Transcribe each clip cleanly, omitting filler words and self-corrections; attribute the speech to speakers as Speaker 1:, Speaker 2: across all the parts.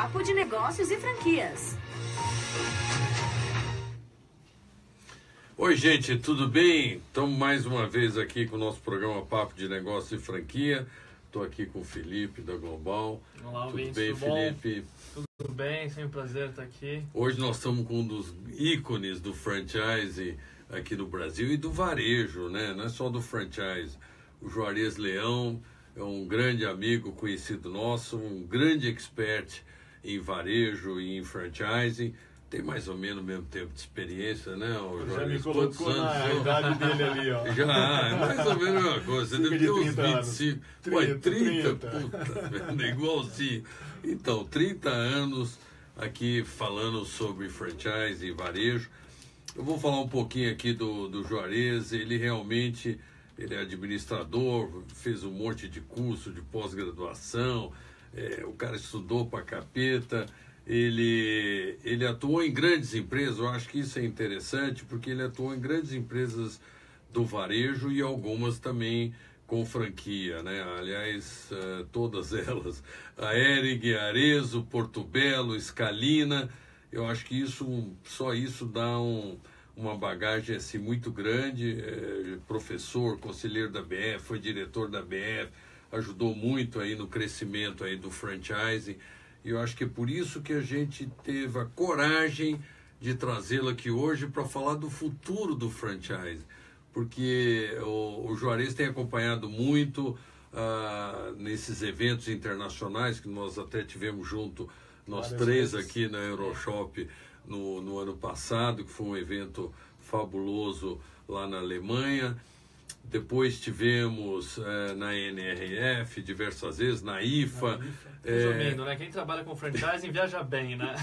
Speaker 1: Papo de Negócios e Franquias.
Speaker 2: Oi, gente, tudo bem? Estamos mais uma vez aqui com o nosso programa Papo de Negócios e Franquia. Estou aqui com o Felipe da Global.
Speaker 3: Olá,
Speaker 2: tudo
Speaker 3: ouvintes,
Speaker 2: bem,
Speaker 3: tudo bom?
Speaker 2: Felipe?
Speaker 3: Tudo bem, sempre um prazer estar aqui.
Speaker 2: Hoje nós estamos com um dos ícones do franchise aqui no Brasil e do varejo, né? Não é só do franchise. O Juarez Leão é um grande amigo, conhecido nosso, um grande expert em varejo e em franchising. Tem mais ou menos o mesmo tempo de experiência, né? O
Speaker 4: já me
Speaker 2: Quantos
Speaker 4: colocou
Speaker 2: anos?
Speaker 4: na idade dele ali, ó.
Speaker 2: Já, é mais ou menos a mesma coisa. Você deve ter uns 25. Ué, 30,
Speaker 4: 30.
Speaker 2: puta, igualzinho. Então, 30 anos aqui falando sobre franchise e varejo. Eu vou falar um pouquinho aqui do Juarez. Ele realmente ele é administrador, fez um monte de curso de pós-graduação. O cara estudou pra capeta. Ele atuou em grandes empresas, eu acho que isso é interessante, porque ele atuou em grandes empresas do varejo e algumas também com franquia, né? Aliás, todas elas, a Hering, Arezzo, Porto Belo, Scalina, eu acho que só isso dá uma bagagem assim, muito grande. Professor, conselheiro da BF, foi diretor da BF, ajudou muito aí no crescimento aí do franchising. E eu acho que é por isso que a gente teve a coragem de trazê-lo aqui hoje para falar do futuro do franchise. Porque o Juarez tem acompanhado muito nesses eventos internacionais que nós até tivemos junto, nós três aqui na Euroshop no ano passado, que foi um evento fabuloso lá na Alemanha. Depois tivemos na NRF diversas vezes, na IFA.
Speaker 3: Resumindo, né? Quem trabalha com franchising viaja bem, né?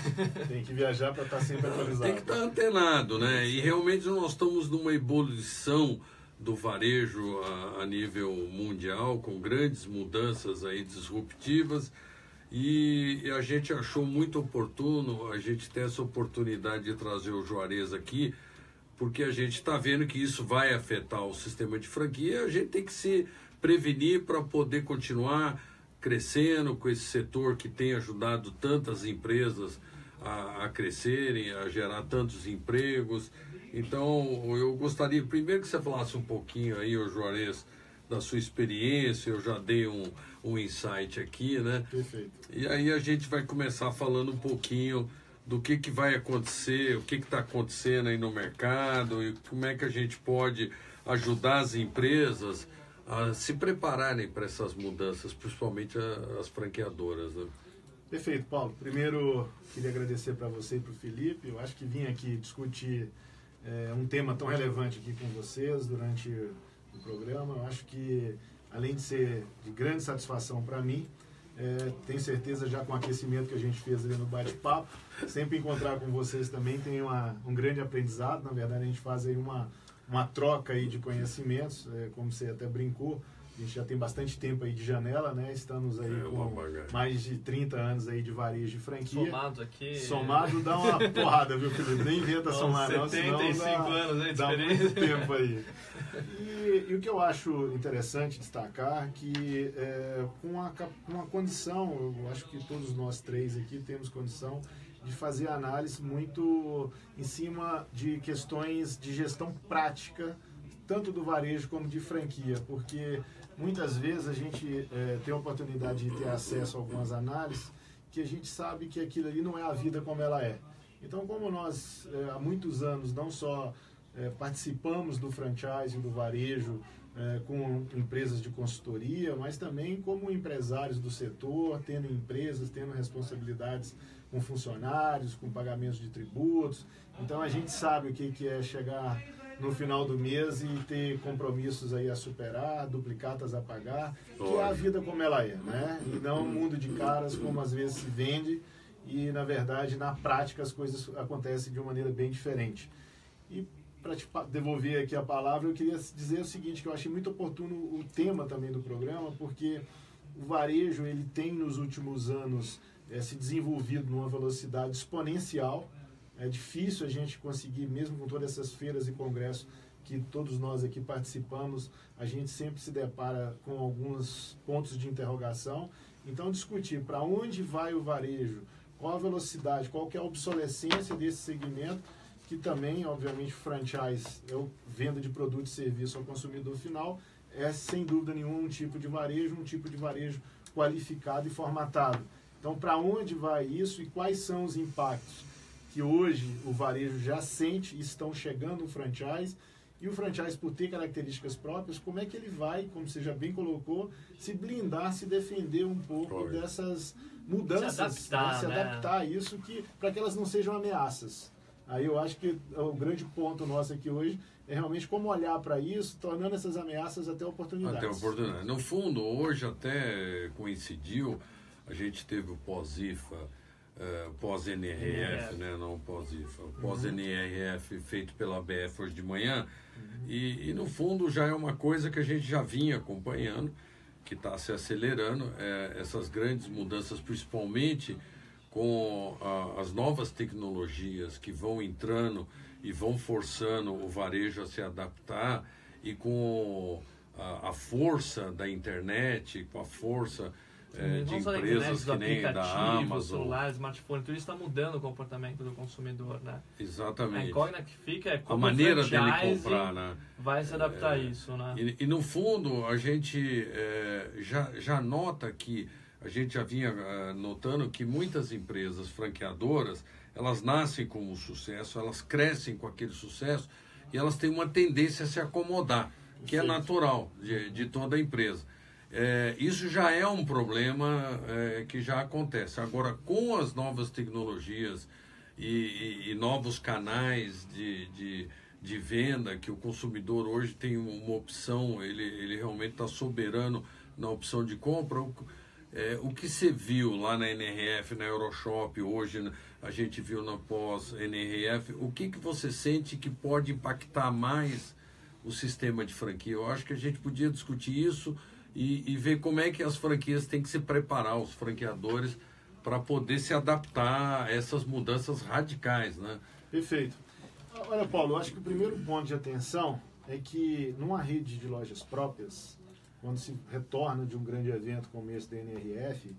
Speaker 4: Tem que viajar para estar sempre atualizado.
Speaker 2: Tem que estar antenado, né? E realmente nós estamos numa ebulição do varejo a nível mundial, com grandes mudanças aí disruptivas. E a gente achou muito oportuno a gente ter essa oportunidade de trazer o Juarez aqui, porque a gente está vendo que isso vai afetar o sistema de franquia. A gente tem que se prevenir para poder continuar crescendo com esse setor que tem ajudado tantas empresas a crescerem, a gerar tantos empregos. Então, eu gostaria primeiro que você falasse um pouquinho aí, ô Juarez, da sua experiência. Eu já dei um insight aqui, né?
Speaker 4: Perfeito.
Speaker 2: E aí a gente vai começar falando um pouquinho do que vai acontecer, o que está acontecendo aí no mercado e como é que a gente pode ajudar as empresas a se prepararem para essas mudanças, principalmente as franqueadoras, né?
Speaker 4: Perfeito, Paulo. Primeiro, queria agradecer para você e para o Felipe. Eu acho que vim aqui discutir um tema tão relevante aqui com vocês durante o programa. Eu acho que, além de ser de grande satisfação para mim, tenho certeza, já com o aquecimento que a gente fez ali no bate-papo, sempre encontrar com vocês também tem um grande aprendizado. Na verdade, a gente faz aí uma troca aí de conhecimentos, como você até brincou. A gente já tem bastante tempo aí de janela, né? Estamos aí com mais de 30 anos aí de varejo e franquia.
Speaker 3: Somados aqui...
Speaker 4: Somado dá uma porrada, viu, Felipe? Nem inventa somar, não, senão
Speaker 3: 75 anos aí de
Speaker 4: dá
Speaker 3: experiência.
Speaker 4: muito tempo aí. E o que eu acho interessante destacar que com uma condição, eu acho que todos nós três aqui temos condição de fazer análise muito em cima de questões de gestão prática, tanto do varejo como de franquia, porque muitas vezes a gente tem a oportunidade de ter acesso a algumas análises que a gente sabe que aquilo ali não é a vida como ela é. Então, como nós há muitos anos não só participamos do franchise, do varejo, com empresas de consultoria, mas também como empresários do setor, tendo empresas, tendo responsabilidades com funcionários, com pagamentos de tributos. Então, a gente sabe o que é chegar no final do mês e ter compromissos aí a superar, duplicatas a pagar, que é a vida como ela é, né? E não um mundo de caras como às vezes se vende e, na verdade, na prática as coisas acontecem de uma maneira bem diferente. E para te devolver aqui a palavra, eu queria dizer o seguinte, que eu achei muito oportuno o tema também do programa, porque o varejo ele tem nos últimos anos se desenvolvido numa velocidade exponencial. É difícil a gente conseguir, mesmo com todas essas feiras e congressos que todos nós aqui participamos, a gente sempre se depara com alguns pontos de interrogação. Então, discutir para onde vai o varejo, qual a velocidade, qual que é a obsolescência desse segmento, que também, obviamente, franchise, venda de produto e serviço ao consumidor final, é sem dúvida nenhuma um tipo de varejo qualificado e formatado. Então, para onde vai isso e quais são os impactos que hoje o varejo já sente e estão chegando no franchise? E o franchise, por ter características próprias, como é que ele vai, como você já bem colocou, se blindar, se defender um pouco dessas mudanças, se adaptar a isso, para que elas não sejam ameaças. Aí eu acho que o grande ponto nosso aqui hoje é realmente como olhar para isso, tornando essas ameaças até oportunidades.
Speaker 2: Até oportunidades. No fundo, hoje até coincidiu, a gente teve o pós-IFA, pós-NRF, né? Não pós-IFA, pós-NRF feito pela ABF hoje de manhã, e no fundo já é uma coisa que a gente já vinha acompanhando, que está se acelerando, essas grandes mudanças, principalmente com as novas tecnologias que vão entrando e vão forçando o varejo a se adaptar, e com a força da internet, com a força de empresas que nem da Amazon,
Speaker 3: celular, smartphone, tudo isso está mudando o comportamento do consumidor, né?
Speaker 2: Exatamente.
Speaker 3: A incógnita que fica é como
Speaker 2: a maneira dele comprar, né?
Speaker 3: Vai se adaptar a isso, né?
Speaker 2: E no fundo a gente já nota que a gente já vinha notando que muitas empresas franqueadoras, elas nascem com um sucesso, elas crescem com aquele sucesso e elas têm uma tendência a se acomodar, que é natural de toda a empresa. Isso já é um problema que já acontece. Agora, com as novas tecnologias e novos canais de venda, que o consumidor hoje tem uma opção, ele realmente está soberano na opção de compra. O que você viu lá na NRF, na Euroshop, hoje a gente viu na pós-NRF, o que você sente que pode impactar mais o sistema de franquia? Eu acho que a gente podia discutir isso e ver como é que as franquias têm que se preparar, os franqueadores, para poder se adaptar a essas mudanças radicais, né?
Speaker 4: Perfeito. Olha, Paulo, eu acho que o primeiro ponto de atenção é que numa rede de lojas próprias, quando se retorna de um grande evento como esse da NRF,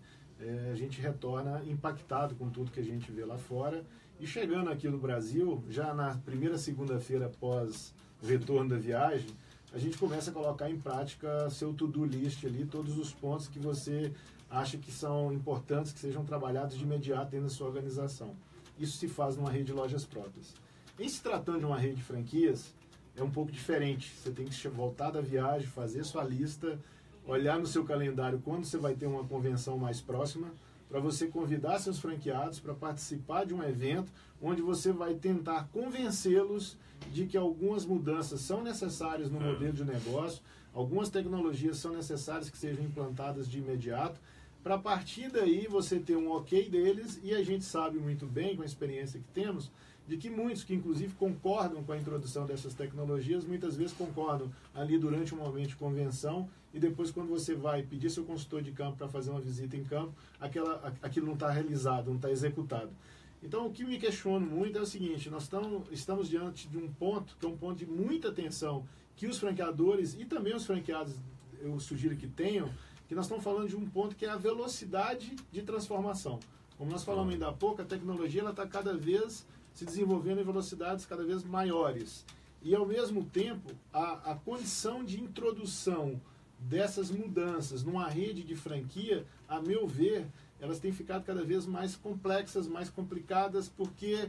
Speaker 4: a gente retorna impactado com tudo que a gente vê lá fora. E chegando aqui no Brasil, já na primeira segunda-feira após o retorno da viagem, a gente começa a colocar em prática seu to-do list ali, todos os pontos que você acha que são importantes, que sejam trabalhados de imediato dentro da sua organização. Isso se faz numa rede de lojas próprias. Em se tratando de uma rede de franquias, é um pouco diferente. Você tem que voltar da viagem, fazer sua lista, olhar no seu calendário quando você vai ter uma convenção mais próxima, para você convidar seus franqueados para participar de um evento onde você vai tentar convencê-los de que algumas mudanças são necessárias no modelo de negócio, algumas tecnologias são necessárias que sejam implantadas de imediato, para a partir daí você ter um ok deles, e a gente sabe muito bem, com a experiência que temos, de que muitos que inclusive concordam com a introdução dessas tecnologias, muitas vezes concordam ali durante um momento de convenção, e depois quando você vai pedir seu consultor de campo para fazer uma visita em campo, aquilo não está realizado, não está executado. Então o que me questiono muito é o seguinte: nós estamos diante de um ponto, que é um ponto de muita atenção, que os franqueadores e também os franqueados, eu sugiro que tenham, que nós estamos falando de um ponto que é a velocidade de transformação. Como nós falamos ainda há pouco, a tecnologia está cada vez se desenvolvendo em velocidades cada vez maiores. E, ao mesmo tempo, a condição de introdução dessas mudanças numa rede de franquia, a meu ver, elas têm ficado cada vez mais complexas, mais complicadas, porque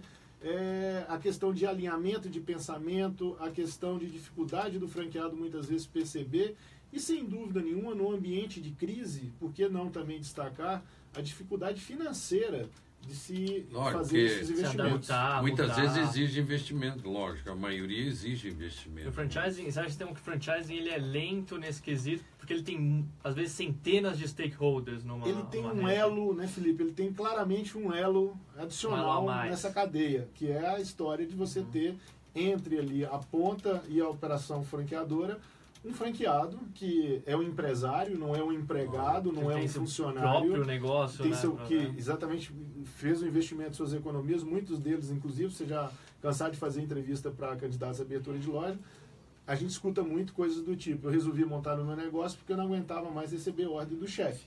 Speaker 4: a questão de alinhamento de pensamento, a questão de dificuldade do franqueado muitas vezes perceber, e sem dúvida nenhuma, no ambiente de crise, por que não também destacar a dificuldade financeira de se fazer esses investimentos.
Speaker 2: Muitas vezes exige investimento, lógico, a maioria exige investimento.
Speaker 3: O franchising, você acha que o franchising ele é lento nesse quesito, porque ele tem, às vezes, centenas de stakeholders numa
Speaker 4: Ele tem
Speaker 3: numa
Speaker 4: um
Speaker 3: rede.
Speaker 4: elo, né, Felipe? Ele tem claramente um elo adicional nessa cadeia, que é a história de você ter entre ali a ponta e a operação franqueadora, um franqueado que é um empresário, não é um empregado, não é um funcionário.
Speaker 3: Próprio negócio,
Speaker 4: tem
Speaker 3: né?
Speaker 4: que exatamente fez um investimento em suas economias, muitos deles, inclusive, você já cansado de fazer entrevista para candidatos à abertura de loja, a gente escuta muito coisas do tipo: eu resolvi montar o meu negócio porque eu não aguentava mais receber ordem do chefe.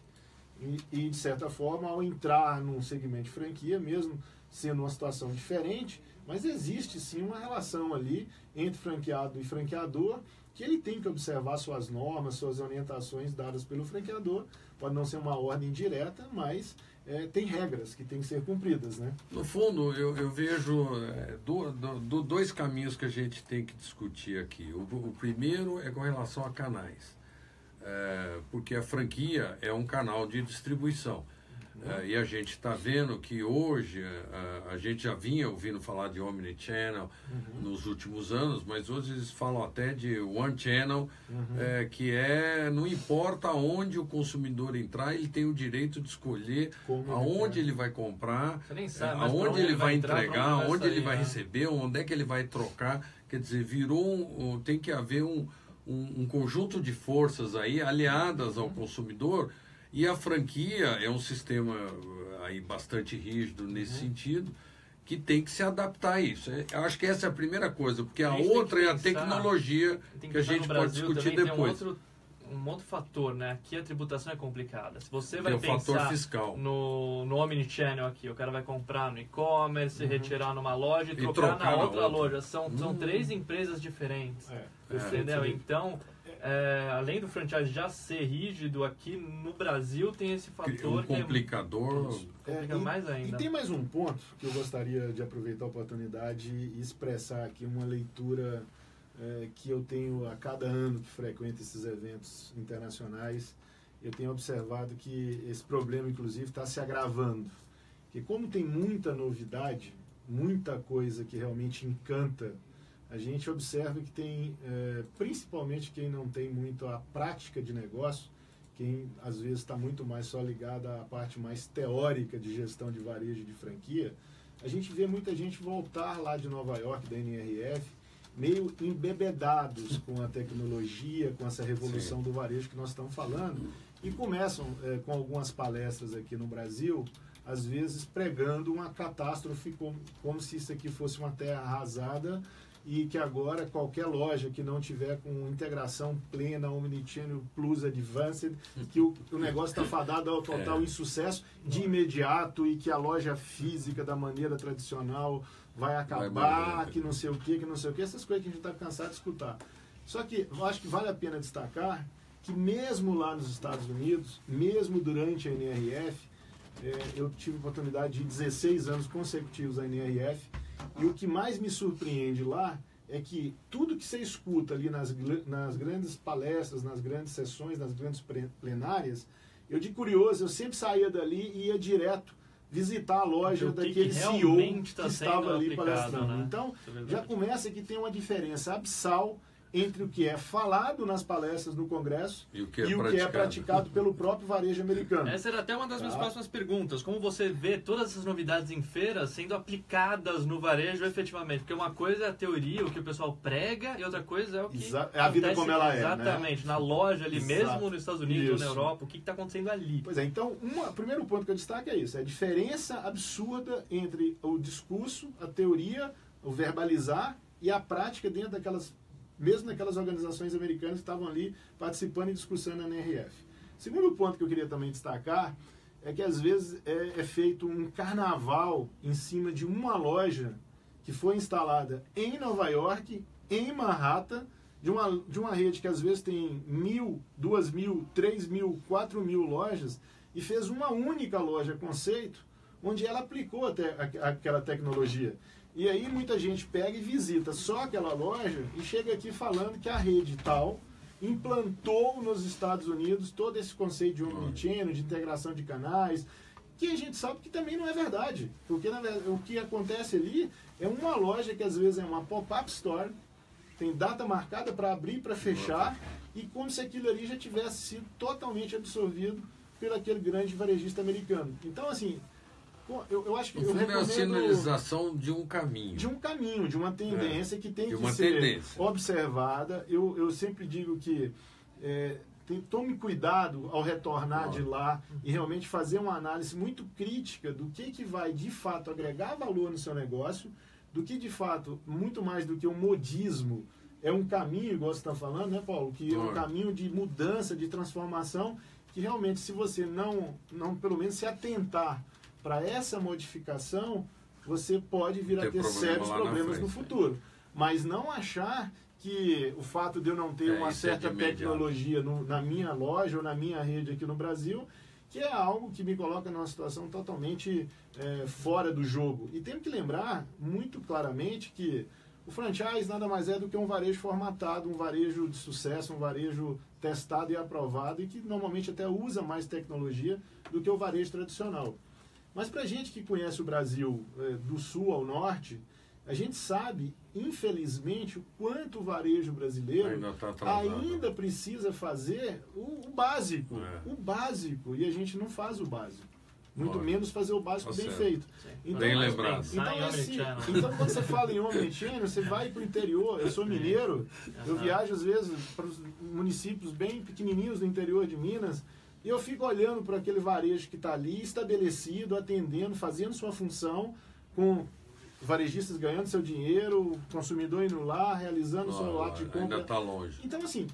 Speaker 4: E, de certa forma, ao entrar num segmento de franquia, mesmo sendo uma situação diferente, mas existe sim uma relação ali entre franqueado e franqueador, que ele tem que observar suas normas, suas orientações dadas pelo franqueador. Pode não ser uma ordem direta, mas tem regras que têm que ser cumpridas, né?
Speaker 2: No fundo, eu vejo dois caminhos que a gente tem que discutir aqui. O primeiro é com relação a canais. Porque a franquia é um canal de distribuição. E a gente está vendo que hoje, a gente já vinha ouvindo falar de Omnichannel nos últimos anos, mas hoje eles falam até de One Channel, que não importa onde o consumidor entrar, ele tem o direito de escolher aonde ele vai comprar, aonde ele vai entregar, aonde ele vai receber, onde é que ele vai trocar. Quer dizer, tem que haver um conjunto de forças aí aliadas ao consumidor. E a franquia é um sistema aí bastante rígido nesse sentido, que tem que se adaptar a isso. Eu acho que essa é a primeira coisa, porque a outra é a tecnologia que a gente pode discutir depois.
Speaker 3: Tem um outro fator, né? Aqui a tributação é complicada. Se você vai
Speaker 2: pensar fator fiscal.
Speaker 3: no Omnichannel aqui, o cara vai comprar no e-commerce, retirar numa loja e trocar na outra loja. São 3 empresas diferentes. Entendeu? Então, além do franchise já ser rígido, aqui no Brasil tem esse fator.
Speaker 2: Complicador.
Speaker 3: Complica mais ainda.
Speaker 4: E tem mais um ponto que eu gostaria de aproveitar a oportunidade e expressar aqui uma leitura que eu tenho a cada ano que frequento esses eventos internacionais. Eu tenho observado que esse problema, inclusive, está se agravando. Porque como tem muita novidade, muita coisa que realmente encanta, a gente observa que tem, principalmente quem não tem muito a prática de negócio, quem às vezes está muito mais só ligado à parte mais teórica de gestão de varejo e de franquia, a gente vê muita gente voltar lá de Nova York, da NRF, meio embebedados com a tecnologia, com essa revolução do varejo que nós estamos falando, e começam com algumas palestras aqui no Brasil, às vezes pregando uma catástrofe como se isso aqui fosse uma terra arrasada, e que agora qualquer loja que não tiver com integração plena, Omnichannel Plus Advanced, que o negócio está fadado ao total insucesso de imediato, e que a loja física da maneira tradicional vai acabar, que não sei o que, essas coisas que a gente está cansado de escutar. Só que eu acho que vale a pena destacar que mesmo lá nos Estados Unidos, mesmo durante a NRF, eu tive a oportunidade de 16 anos consecutivos à NRF, e o que mais me surpreende lá é que tudo que você escuta ali nas grandes palestras, nas grandes sessões, nas grandes plenárias, eu de curioso, eu sempre saía dali e ia direto visitar a loja daquele CEO que estava ali palestrando. Né? Então, já começa que tem uma diferença abissal entre o que é falado nas palestras no Congresso e o que é praticado pelo próprio varejo americano.
Speaker 3: Essa era até uma das minhas próximas perguntas. Como você vê todas essas novidades em feiras sendo aplicadas no varejo efetivamente? Porque uma coisa é a teoria, o que o pessoal prega, e outra coisa é o que
Speaker 4: é a vida como ela é.
Speaker 3: Exatamente, na loja ali, mesmo nos Estados Unidos ou na Europa, o que está acontecendo ali?
Speaker 4: Pois é, então, o primeiro ponto que eu destaco é isso, é a diferença absurda entre o discurso, a teoria, o verbalizar e a prática dentro mesmo naquelas organizações americanas que estavam ali participando e discussando na NRF. Segundo ponto que eu queria também destacar é que às vezes é feito um carnaval em cima de uma loja que foi instalada em Nova York, em Manhattan, de uma rede que às vezes tem 1.000, 2.000, 3.000, 4.000 lojas, e fez uma única loja conceito, onde ela aplicou até aquela tecnologia. E aí muita gente pega e visita só aquela loja e chega aqui falando que a rede tal implantou nos Estados Unidos todo esse conceito de omnichannel, de integração de canais, que a gente sabe que também não é verdade. Porque na verdade, o que acontece ali é uma loja que às vezes é uma pop-up store, tem data marcada para abrir, para fechar, e como se aquilo ali já tivesse sido totalmente absorvido por aquele grande varejista americano. Então, assim, eu acho que eu recomendo...
Speaker 2: é a sinalização de um caminho.
Speaker 4: De um caminho, de uma tendência que tem que ser observada. Eu sempre digo que tome cuidado ao retornar de lá e realmente fazer uma análise muito crítica do que vai, de fato, agregar valor no seu negócio, do que, de fato, muito mais do que um modismo, é um caminho, igual você está falando, né, Paulo? Que é um caminho de mudança, de transformação, que realmente, se você não pelo menos se atentar para essa modificação, você pode vir a ter sérios problemas no futuro. Mas não achar que o fato de eu não ter uma certa tecnologia na minha loja ou na minha rede aqui no Brasil, que é algo que me coloca numa situação totalmente fora do jogo. E temos que lembrar muito claramente que o franchise nada mais é do que um varejo formatado, um varejo de sucesso, um varejo testado e aprovado e que normalmente até usa mais tecnologia do que o varejo tradicional. Mas para a gente que conhece o Brasil do sul ao norte, a gente sabe, infelizmente, o quanto o varejo brasileiro ainda precisa fazer o básico. O básico. E a gente não faz o básico. Muito menos fazer o básico bem feito.
Speaker 2: Então, bem lembrado.
Speaker 4: Então, quando você fala em omnichannel, você vai para o interior. Eu sou mineiro, eu viajo às vezes para os municípios bem pequenininhos do interior de Minas, e eu fico olhando para aquele varejo que está ali, estabelecido, atendendo, fazendo sua função, com varejistas ganhando seu dinheiro, o consumidor indo lá, realizando o seu ato de compra.
Speaker 2: Ainda está longe.
Speaker 4: Então, assim,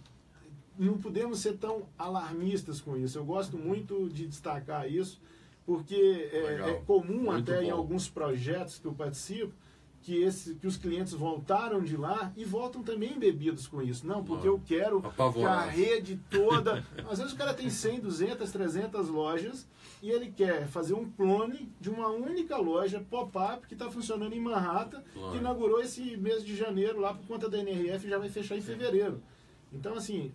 Speaker 4: não podemos ser tão alarmistas com isso. Eu gosto muito de destacar isso, porque é comum muito até em alguns projetos que eu participo, que os clientes voltaram de lá e voltam também embebidos com isso. Não, porque eu quero que a rede toda... Às vezes o cara tem 100, 200, 300 lojas e ele quer fazer um clone de uma única loja pop-up que está funcionando em Manhattan, que inaugurou esse mês de janeiro lá por conta da NRF e já vai fechar em fevereiro. Então, assim...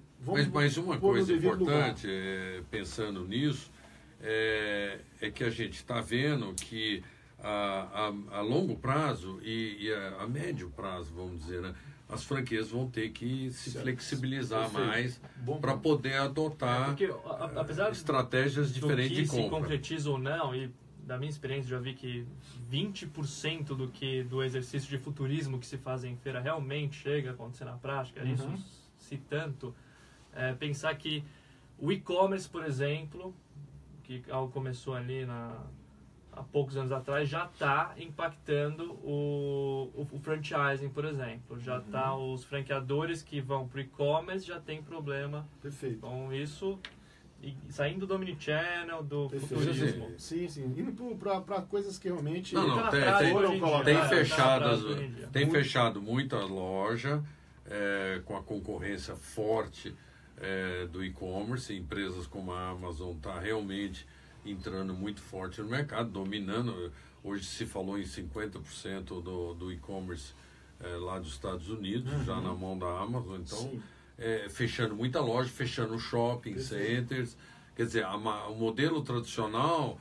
Speaker 2: Mas uma coisa importante, pensando nisso, é que a gente está vendo que a longo prazo e a médio prazo, vamos dizer, né, as franquias vão ter que se flexibilizar mais para poder adotar
Speaker 3: apesar
Speaker 2: estratégias diferentes de compra.
Speaker 3: Se concretiza ou não, e da minha experiência já vi que 20% do exercício de futurismo que se faz em feira realmente chega a acontecer na prática, isso se tanto, pensar que o e-commerce, por exemplo, que algo começou ali há poucos anos atrás, já está impactando o franchising, por exemplo. Já está os franqueadores que vão para o e-commerce já tem problema.
Speaker 4: Perfeito.
Speaker 3: Com isso, saindo do omnichannel, do futurismo.
Speaker 4: Sim. Indo para coisas que realmente...
Speaker 2: Tem fechado muita loja com a concorrência forte do e-commerce. Empresas como a Amazon está realmente entrando muito forte no mercado, dominando. Hoje se falou em 50% do e-commerce lá dos Estados Unidos, já na mão da Amazon. Então, fechando muita loja, fechando shopping centers. Quer dizer, o modelo tradicional,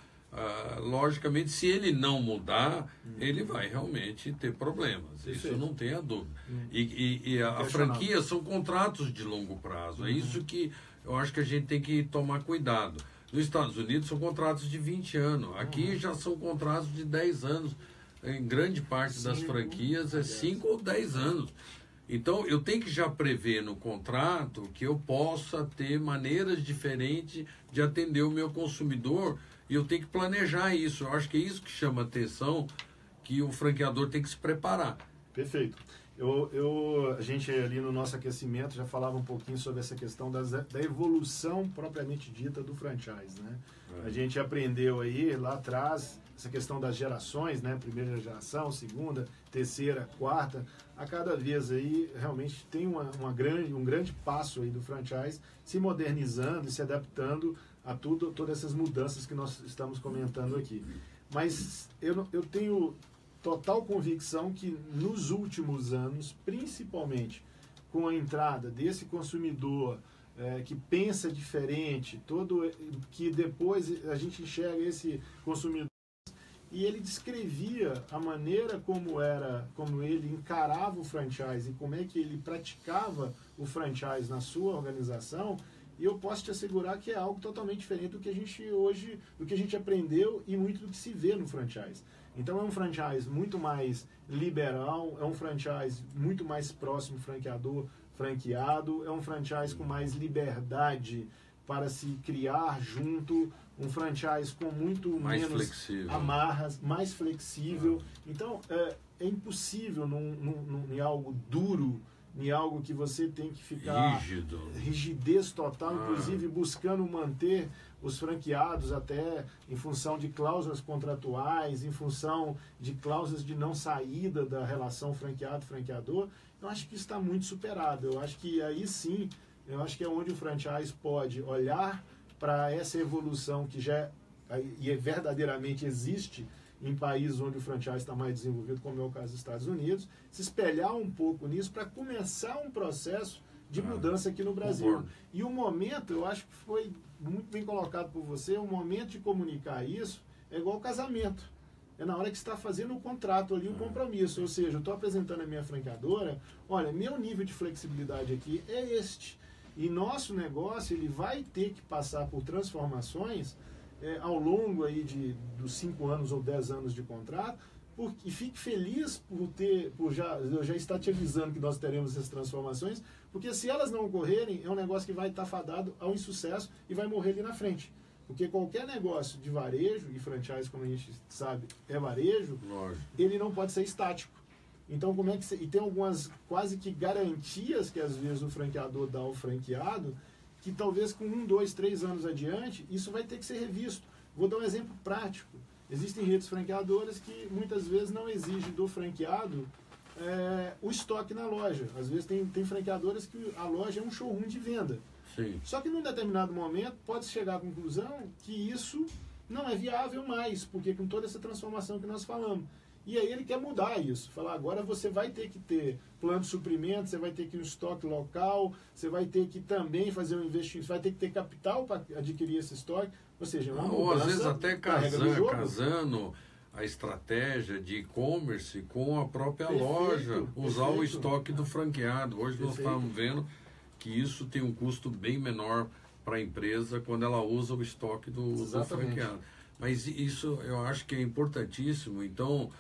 Speaker 2: logicamente, se ele não mudar, ele vai realmente ter problemas. Isso não tem a dúvida. E a franquia são contratos de longo prazo. É isso que eu acho que a gente tem que tomar cuidado. Nos Estados Unidos são contratos de 20 anos. Aqui já são contratos de 10 anos. Em grande parte das franquias é 5 ou 10 anos. Então, eu tenho que já prever no contrato que eu possa ter maneiras diferentes de atender o meu consumidor e eu tenho que planejar isso. Eu acho que é isso que chama atenção, que o franqueador tem que se preparar.
Speaker 4: Perfeito. A gente ali no nosso aquecimento já falava um pouquinho sobre essa questão da evolução propriamente dita do franchise, né? A gente aprendeu aí lá atrás essa questão das gerações, né? Primeira geração, segunda, terceira, quarta. A cada vez aí realmente tem um grande passo aí do franchise se modernizando e se adaptando a todas essas mudanças que nós estamos comentando aqui. Mas eu tenho total convicção que nos últimos anos, principalmente com a entrada desse consumidor que pensa diferente, que depois a gente enxerga esse consumidor e ele descrevia a maneira como ele encarava o franchise e como é que ele praticava o franchise na sua organização, e eu posso te assegurar que é algo totalmente diferente do que a gente aprendeu e muito do que se vê no franchise. Então é um franchise muito mais liberal, é um franchise muito mais próximo franqueador, franqueado, é um franchise com mais liberdade para se criar junto, um franchise com muito menos
Speaker 2: flexível.
Speaker 4: Amarras, mais flexível. Então é impossível em algo duro em algo que você tem que ficar rigidez total, inclusive buscando manter os franqueados até em função de cláusulas contratuais, em função de cláusulas de não saída da relação franqueado-franqueador, eu acho que isso está muito superado. Eu acho que aí sim, eu acho que é onde o franchise pode olhar para essa evolução que já verdadeiramente existe em países onde o franchise está mais desenvolvido, como é o caso dos Estados Unidos, se espelhar um pouco nisso para começar um processo de mudança aqui no Brasil.
Speaker 2: Concordo.
Speaker 4: E o momento, eu acho que foi muito bem colocado por você, o momento de comunicar isso é igual ao casamento. É na hora que você está fazendo o contrato ali, o compromisso. Ou seja, eu estou apresentando a minha franqueadora, olha, meu nível de flexibilidade aqui é este. E nosso negócio, ele vai ter que passar por transformações ao longo aí dos 5 anos ou 10 anos de contrato, e fique feliz eu já estar te avisando que nós teremos essas transformações, porque se elas não ocorrerem, é um negócio que vai estar fadado ao insucesso e vai morrer ali na frente. Porque qualquer negócio de varejo, e franchise, como a gente sabe, é varejo, ele não pode ser estático. Então, e tem algumas quase que garantias que às vezes o franqueador dá ao franqueado, que talvez com 1, 2, 3 anos adiante, isso vai ter que ser revisto. Vou dar um exemplo prático. Existem redes franqueadoras que muitas vezes não exigem do franqueado o estoque na loja. Às vezes tem franqueadoras que a loja é um showroom de venda.
Speaker 2: Sim.
Speaker 4: Só que num determinado momento pode chegar à conclusão que isso não é viável mais, porque com toda essa transformação que nós falamos. E aí ele quer mudar isso, falar agora você vai ter que ter plano de suprimento, você vai ter que ter um estoque local, você vai ter que também fazer um investimento, você vai ter que ter capital para adquirir esse estoque, ou seja,
Speaker 2: ou às vezes até casando a estratégia de e-commerce com a própria loja, usar o estoque do franqueado. Hoje nós estamos vendo que isso tem um custo bem menor para a empresa quando ela usa o estoque do franqueado. Mas isso eu acho que é importantíssimo. Então,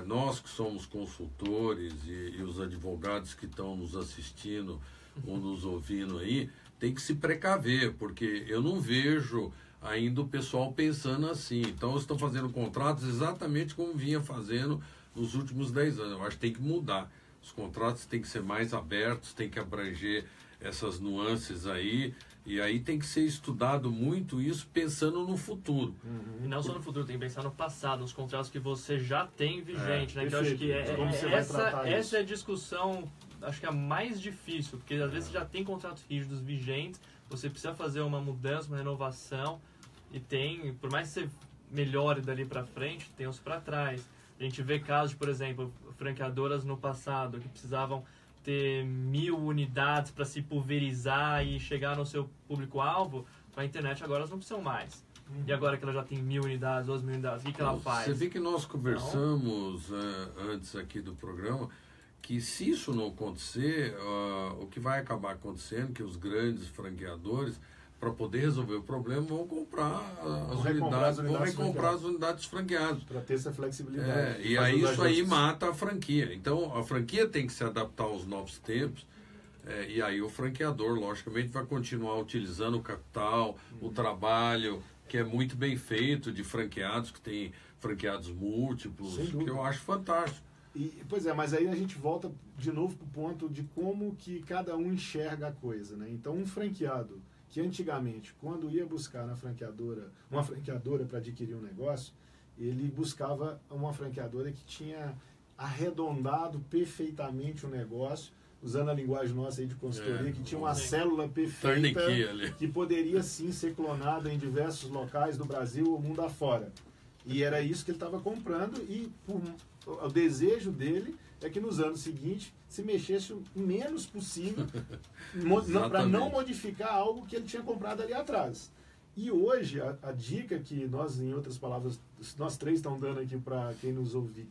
Speaker 2: nós que somos consultores e os advogados que estão nos assistindo ou nos ouvindo aí, tem que se precaver, porque eu não vejo ainda o pessoal pensando assim. Então, eu estou fazendo contratos exatamente como vinha fazendo nos últimos 10 anos. Eu acho que tem que mudar. Os contratos têm que ser mais abertos, tem que abranger essas nuances aí. E aí tem que ser estudado muito isso pensando no futuro.
Speaker 3: E não só no futuro, tem que pensar no passado, nos contratos que você já tem vigente, né?
Speaker 4: Perfeito.
Speaker 3: Que eu acho que
Speaker 4: essa
Speaker 3: é a discussão, acho que é a mais difícil, porque às vezes você já tem contratos rígidos vigentes, você precisa fazer uma mudança, uma renovação, e por mais que você melhore dali para frente, tem os para trás. A gente vê casos, por exemplo, franqueadoras no passado que precisavam ter 1000 unidades para se pulverizar e chegar no seu público-alvo, com a internet agora elas não precisam mais. E agora que ela já tem 1000 unidades, 2.000 unidades, o que ela faz?
Speaker 2: Você vê que nós conversamos antes aqui do programa, que se isso não acontecer, o que vai acabar acontecendo é que os grandes franqueadores, para poder resolver o problema, vão comprar as unidades franqueadas.
Speaker 4: Para ter essa flexibilidade.
Speaker 2: E aí isso aí mata a franquia. Então, a franquia tem que se adaptar aos novos tempos, e aí o franqueador, logicamente, vai continuar utilizando o capital, o trabalho, que é muito bem feito, de franqueados, que tem franqueados múltiplos, que eu acho fantástico.
Speaker 4: Pois é, mas aí a gente volta de novo para o ponto de como que cada um enxerga a coisa, né? Então, um franqueado que antigamente, quando ia buscar uma franqueadora para adquirir um negócio, ele buscava uma franqueadora que tinha arredondado perfeitamente o negócio, usando a linguagem nossa aí de consultoria, que tinha uma célula perfeita, que poderia sim ser clonada em diversos locais do Brasil ou mundo afora. E era isso que ele estava comprando, e o desejo dele é que nos anos seguintes se mexesse o menos possível para não modificar algo que ele tinha comprado ali atrás. E hoje, a dica que nós, em outras palavras, nós três estamos dando aqui para quem nos ouve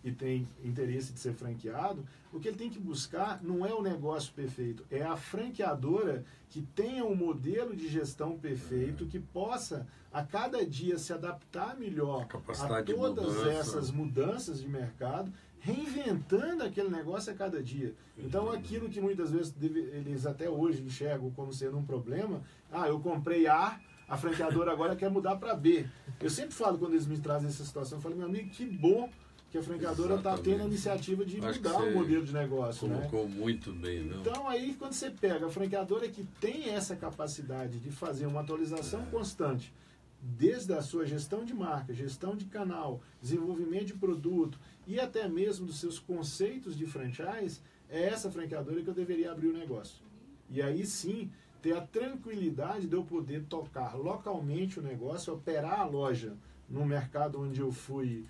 Speaker 4: e tem interesse de ser franqueado, o que ele tem que buscar não é o negócio perfeito, é a franqueadora que tenha um modelo de gestão perfeito, que possa a cada dia se adaptar melhor a todas essas mudanças de mercado, reinventando aquele negócio a cada dia. Então, aquilo que muitas vezes eles até hoje enxergam como sendo um problema, eu comprei a franqueadora agora quer mudar para B. Eu sempre falo, quando eles me trazem essa situação, eu falo, meu amigo, que bom que a franqueadora está tendo a iniciativa de mudar o modelo de negócio.
Speaker 2: Colocou muito bem, não?
Speaker 4: Então, aí, quando você pega a franqueadora que tem essa capacidade de fazer uma atualização constante, desde a sua gestão de marca, gestão de canal, desenvolvimento de produto e até mesmo dos seus conceitos de franchise, é essa franqueadora que eu deveria abrir o negócio. E aí sim, ter a tranquilidade de eu poder tocar localmente o negócio, operar a loja no mercado onde eu fui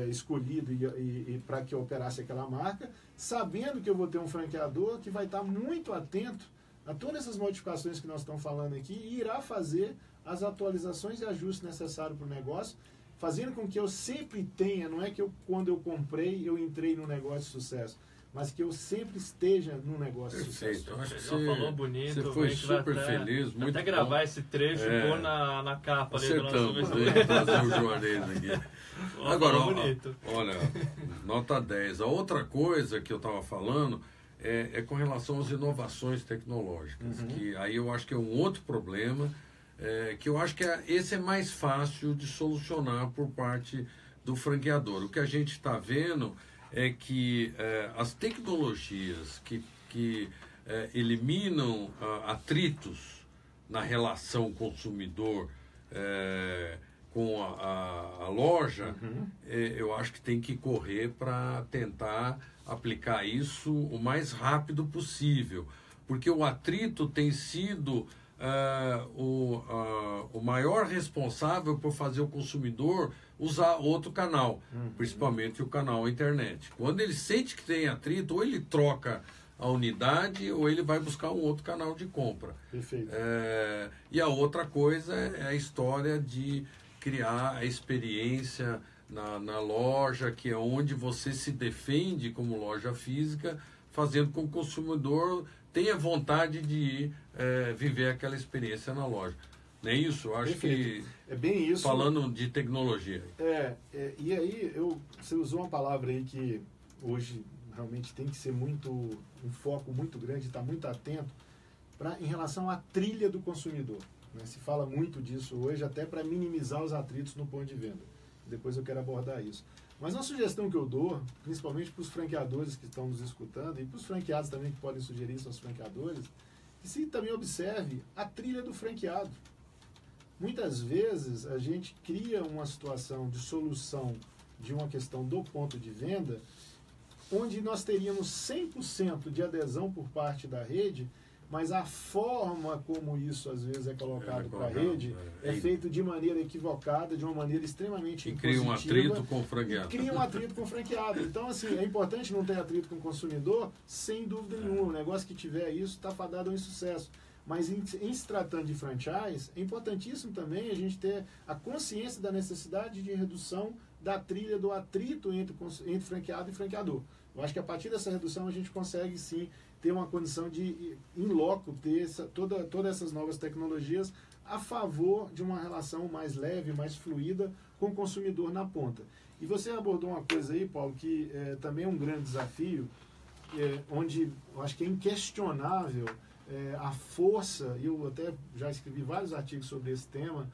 Speaker 4: escolhido e para que eu operasse aquela marca, sabendo que eu vou ter um franqueador que vai estar muito atento a todas essas modificações que nós estamos falando aqui e irá fazer as atualizações e ajustes necessários para o negócio, fazendo com que eu sempre tenha, não é que quando eu comprei, eu entrei no negócio de sucesso, mas que eu sempre esteja no negócio de sucesso.
Speaker 2: Acho que
Speaker 3: você falou bonito.
Speaker 2: Você foi super feliz, muito
Speaker 3: até gravar
Speaker 2: bom.
Speaker 3: esse trecho e pôr na capa ali do nosso
Speaker 2: vídeo. Trazer o Juarez aqui. Agora, olha, nota 10. A outra coisa que eu estava falando é com relação às inovações tecnológicas, que aí eu acho que é um outro problema, que eu acho que esse é mais fácil de solucionar por parte do franqueador. O que a gente está vendo é que as tecnologias que eliminam atritos na relação consumidor com a loja, eu acho que tem que correr para tentar aplicar isso o mais rápido possível, porque o atrito tem sido o maior responsável por fazer o consumidor usar outro canal, principalmente o canal internet. Quando ele sente que tem atrito, ou ele troca a unidade ou ele vai buscar um outro canal de compra.
Speaker 4: Perfeito.
Speaker 2: E a outra coisa é a história de criar a experiência na loja, que é onde você se defende como loja física, fazendo com que o consumidor tenha vontade de ir viver aquela experiência na loja. Não é isso? Eu acho que
Speaker 4: é bem isso.
Speaker 2: Falando de tecnologia.
Speaker 4: E aí, você usou uma palavra aí que hoje realmente tem que ser um foco muito grande, estar muito atento em relação à trilha do consumidor. Né? Se fala muito disso hoje, até para minimizar os atritos no ponto de venda. Depois eu quero abordar isso. Mas uma sugestão que eu dou, principalmente para os franqueadores que estão nos escutando e para os franqueados também que podem sugerir isso aos franqueadores, que se também observe a trilha do franqueado. Muitas vezes a gente cria uma situação de solução de uma questão do ponto de venda, onde nós teríamos 100% de adesão por parte da rede, mas a forma como isso às vezes é colocado para a rede é feito de maneira equivocada, de uma maneira extremamente impositiva.
Speaker 2: Cria um atrito com o franqueado.
Speaker 4: Cria um atrito com o franqueado. Então, assim, é importante não ter atrito com o consumidor, sem dúvida nenhuma. O negócio que tiver isso está fadado a um insucesso. Mas em se tratando de franchise, é importantíssimo também a gente ter a consciência da necessidade de redução da trilha do atrito entre franqueado e franqueador. Eu acho que a partir dessa redução a gente consegue sim ter uma condição de, em loco, ter todas essas novas tecnologias a favor de uma relação mais leve, mais fluida com o consumidor na ponta. E você abordou uma coisa aí, Paulo, que também é um grande desafio, onde eu acho que é inquestionável a força, e eu até já escrevi vários artigos sobre esse tema,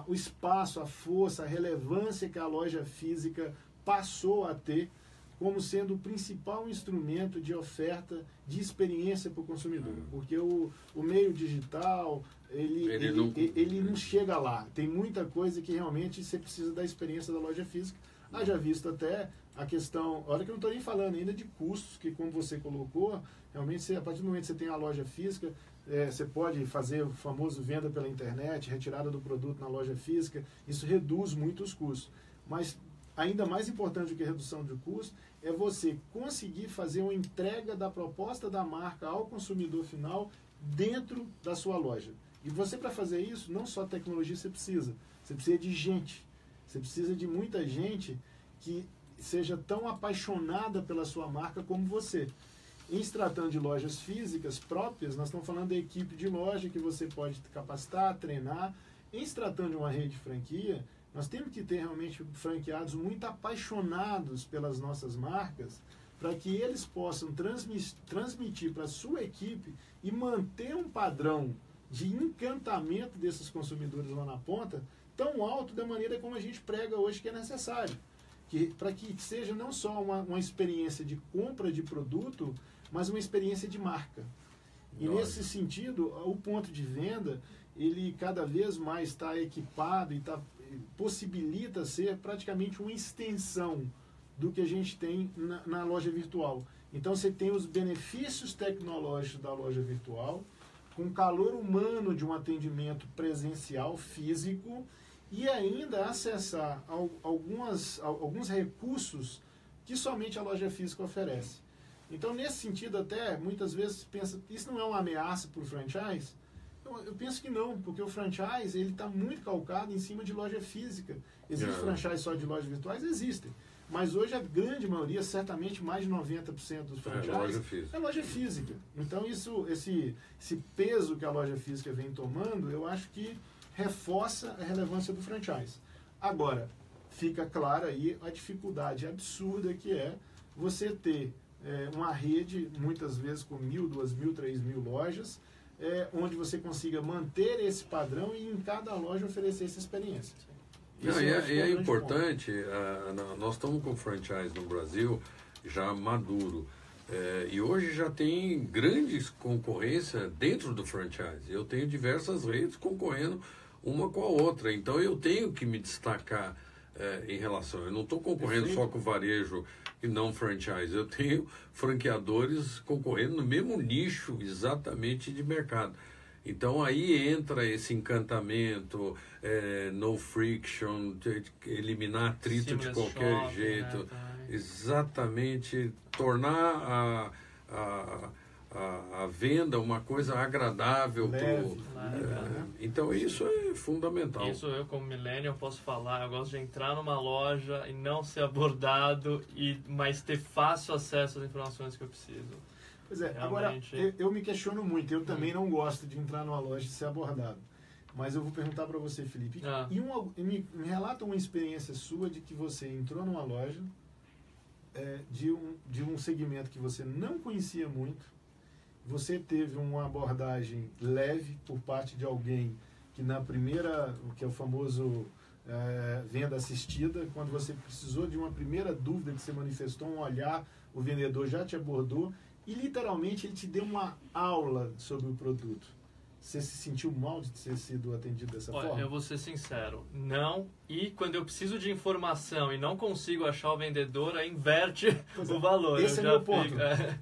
Speaker 4: o espaço, a força, a relevância que a loja física passou a ter como sendo o principal instrumento de oferta de experiência para o consumidor. Porque o meio digital, ele não chega lá. Tem muita coisa que realmente você precisa da experiência da loja física. Haja visto até a questão, olha que eu não estou nem falando ainda de custos, que como você colocou, realmente a partir do momento que você tem a loja física, você pode fazer o famoso venda pela internet, retirada do produto na loja física, isso reduz muito os custos. Mas ainda mais importante do que a redução de custo é você conseguir fazer uma entrega da proposta da marca ao consumidor final dentro da sua loja. E você, para fazer isso, não só tecnologia você precisa de gente. Você precisa de muita gente que seja tão apaixonada pela sua marca como você. Em se tratando de lojas físicas próprias, nós estamos falando da equipe de loja que você pode capacitar, treinar. Em se tratando de uma rede de franquia, nós temos que ter realmente franqueados muito apaixonados pelas nossas marcas, para que eles possam transmitir para a sua equipe e manter um padrão de encantamento desses consumidores lá na ponta tão alto da maneira como a gente prega hoje que é necessário. para que seja não só uma experiência de compra de produto, mas uma experiência de marca. E nesse sentido, o ponto de venda, ele cada vez mais está equipado e possibilita ser praticamente uma extensão do que a gente tem na loja virtual. Então você tem os benefícios tecnológicos da loja virtual, com o calor humano de um atendimento presencial, físico, e ainda acessar alguns recursos que somente a loja física oferece. Então, nesse sentido, até muitas vezes pensa, isso não é uma ameaça para o franchise? Eu penso que não, porque o franchise está muito calcado em cima de loja física. Existe franchise só de lojas virtuais? Existem. Mas hoje a grande maioria, certamente mais de 90% dos franchises, é loja física. Então esse peso que a loja física vem tomando, eu acho que reforça a relevância do franchise. Agora, fica clara aí a dificuldade absurda que é você ter uma rede, muitas vezes com 1.000, 2.000, 3.000 lojas, onde você consiga manter esse padrão e em cada loja oferecer essa experiência.
Speaker 2: É importante, nós estamos com franchise no Brasil já maduro, e hoje já tem grandes concorrência dentro do franchise. Eu tenho diversas redes concorrendo uma com a outra, então eu tenho que me destacar em relação. Eu não estou concorrendo só com varejo e não franchise, eu tenho franqueadores concorrendo no mesmo nicho exatamente de mercado. Então aí entra esse encantamento, no friction, eliminar atrito de qualquer jeito, né? Exatamente, tornar a venda uma coisa agradável. Então isso é fundamental.
Speaker 3: Isso eu como millennial posso falar, eu gosto de entrar numa loja e não ser abordado, mas ter fácil acesso às informações que eu preciso.
Speaker 4: Pois é, realmente... agora eu me questiono muito, eu também não gosto de entrar numa loja e ser abordado. Mas eu vou perguntar para você, Felipe, me relata uma experiência sua de que você entrou numa loja de um segmento que você não conhecia muito, você teve uma abordagem leve por parte de alguém que na primeira, que é o famoso venda assistida, quando você precisou de uma primeira dúvida que você manifestou, um olhar, o vendedor já te abordou, e literalmente ele te deu uma aula sobre o produto. Você se sentiu mal de ter sido atendido dessa forma?
Speaker 3: Eu vou ser sincero, não. E quando eu preciso de informação e não consigo achar o vendedor, aí inverte o valor.
Speaker 4: Esse é meu ponto.